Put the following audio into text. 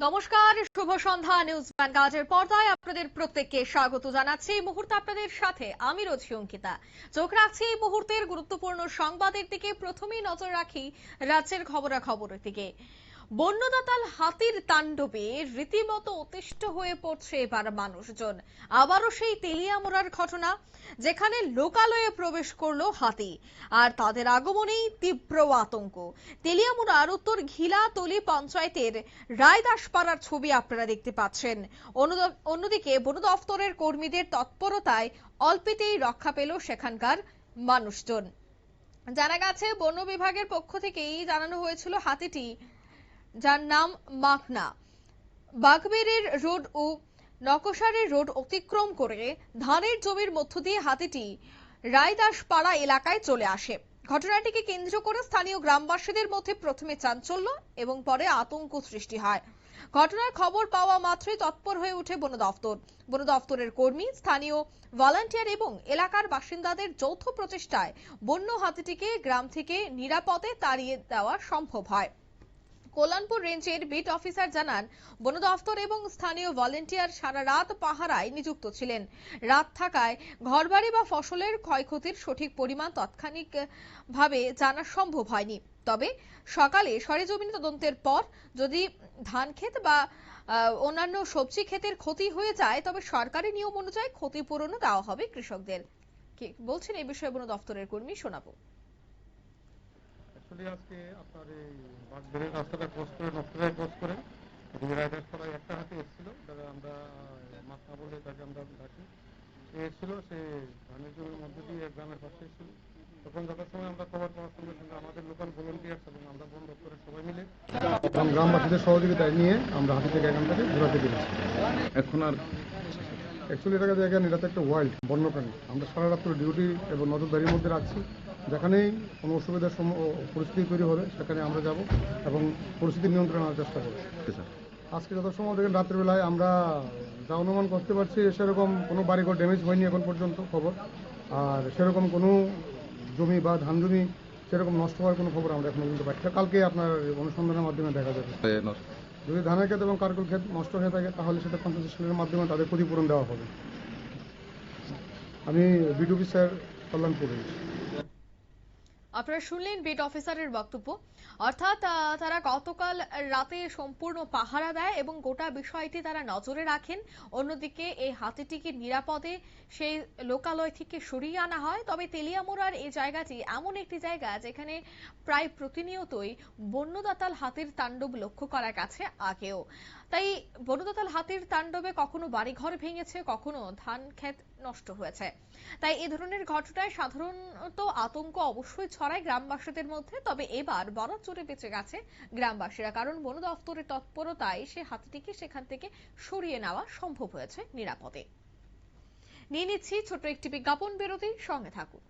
নমস্কার, শুভ সন্ধ্যা। নিউজ ভ্যানগার্ডের পর্দায় আপনাদের প্রত্যেককে স্বাগত জানাচ্ছি। এই মুহূর্তে আপনাদের সাথে আমি রয়েছি অঙ্কিতা। চোখ রাখছি এই মুহূর্তের গুরুত্বপূর্ণ সংবাদের দিকে। প্রথমেই নজর রাখি রাজ্যের খবরাখবরের দিকে। বন্যদাতাল হাতির তাণ্ডবে রীতিমতো অতিষ্ঠ হয়ে পড়ছে এবার মানুষজন। আবারও সেই তেলিয়ামুড়ার ঘটনা, যেখানে লোকালয়ে প্রবেশ করলো হাতি, আর তাদের আগমনেই তীব্র আতঙ্ক। তেলিয়ামুড়ার উত্তর ঘিলাতলি পঞ্চায়েতের রায়দাসপাড়ার ছবি আপনারা দেখতে পাচ্ছেন। অন্যদিকে বন দফতরের কর্মীদের তৎপরতায় অল্পেতেই রক্ষা পেল সেখানকার মানুষজন। জানা গেছে, বন বিভাগের পক্ষ থেকেই জানানো হয়েছিল হাতিটি, যার নাম মাকনা, বাগবেরের রোড ও নকশারের রোড অতিক্রম করে ধানের জমির মধ্য দিয়ে হাতিটি রায়দাসপাড়া এলাকায় চলে আসে। ঘটনাটিকে কেন্দ্র করে স্থানীয় গ্রামবাসীদের মধ্যে প্রথমে চাঞ্চল্য এবং পরে আতঙ্ক সৃষ্টি হয়। ঘটনার খবর পাওয়া মাত্রই তৎপর হয়ে ওঠে বন দফতর। বন দফতরের কর্মী, স্থানীয় ভলান্টিয়ার এবং এলাকার বাসিন্দাদের যৌথ প্রচেষ্টায় বন্য হাতিটিকে গ্রাম থেকে নিরাপদে তাড়িয়ে দেওয়া সম্ভব হয়। কল্যাণপুর রেঞ্জের বিট অফিসার জানান, বন দফতর এবং স্থানীয় ভলান্টিয়ার সারা রাত পাহারায় নিযুক্ত ছিলেন। রাত থাকায় ঘরবাড়ি বা ফসলের ক্ষয়ক্ষতির সঠিক পরিমাণ তাৎক্ষণিকভাবে জানা সম্ভব হয়নি। তবে সকালে সরেজমিনে তদন্তের পর যদি ধান ক্ষেত বা অন্যান্য সবজি ক্ষেতের ক্ষতি হয়ে যায়, তবে সরকারি নিয়ম অনুযায়ী ক্ষতিপূরণও দেওয়া হবে কৃষকদের। কি বলছেন এই বিষয়ে বন দফতরের কর্মী, শোনাবো। আজকে আপনার এই বাগবেড়ির রাস্তাটা ক্রস করে নকশায় ক্রস করে রায়দাসপাড়ায় একটা হাতি এসেছিল, যারা আমরা মাথা বলে তাকে আমরা ডাকি। সে এসেছিল, সে ধানের জমির মধ্যে দিয়ে গ্রামের পাশে এসেছিল। তখন যথার সময় আমরা খবর পাওয়ার সঙ্গে সঙ্গে আমাদের লোকাল ভলেন্টিয়ার্স এবং আমরা বন দপ্তরের সবাই মিলে এবং গ্রামবাসীদের সহযোগিতায় নিয়ে আমরা হাতিটাকে এখান থেকে ঘোরাতে পেরেছি। এখন আর অ্যাকচুয়ালি এটাকে দেখেন, এটা তো একটা ওয়াইল্ড বন্যপ্রাণী। আমরা সারা রাত্র ডিউটি এবং নজরদারির মধ্যে রাখছি। যেখানেই কোনো অসুবিধার পরিস্থিতি তৈরি হবে সেখানে আমরা যাব এবং পরিস্থিতি নিয়ন্ত্রণে আনার চেষ্টা করব। আজকে যত সময় দেখেন রাত্রিবেলায় আমরা যা অনুমান করতে পারছি, সেরকম কোনো বাড়িঘর ড্যামেজ হয়নি এখন পর্যন্ত খবর। আর সেরকম কোনো জমি বা ধান জমি সেরকম নষ্ট হওয়ার কোনো খবর আমরা এখন পর্যন্ত পাচ্ছি। কালকে আপনার অনুসন্ধানের মাধ্যমে দেখা যাবে। যদি ধানের ক্ষেত এবং কারকুল ক্ষেত নষ্ট হয়ে থাকে, তাহলে সেটা কম্পেনসেশনের মাধ্যমে তাদের ক্ষতিপূরণ দেওয়া হবে। আমি বিট অফিসার কল্যাণপুর। আপনারা শুনলেন বিট অফিসারের বক্তব্য। অর্থাৎ তারা গতকাল রাতে সম্পূর্ণ পাহারা দেয় এবং গোটা বিষয়টি তারা নজরে রাখেন। অন্যদিকে এই হাতিটিকে নিরাপদে সেই লোকালয় থেকে সরিয়ে আনা হয়। তবে তেলিয়ামুড়ার এই জায়গাটি এমন একটি জায়গা যেখানে প্রায় প্রতিনিয়তই বন্যদাতাল হাতির তাণ্ডব লক্ষ্য করা গেছে আগেও। তাই বন্যদাতাল হাতির তাণ্ডবে কখনো বাড়িঘর ভেঙেছে, কখনো ধান ক্ষেত নষ্ট হয়েছে। তাই এই ধরনের ঘটনায় সাধারণত আতঙ্ক অবশ্যই ছড়ায় গ্রামবাসীদের মধ্যে। তবে এবার বরাত জোরে বেঁচে গেছে গ্রামবাসীরা, কারণ বন দফতরের তৎপরতায় সে হাতিটিকে সেখান থেকে সরিয়ে নেওয়া সম্ভব হয়েছে নিরাপদে। নিয়ে নিচ্ছি ছোট্ট একটি বিজ্ঞাপন বিরতি, সঙ্গে থাকুন।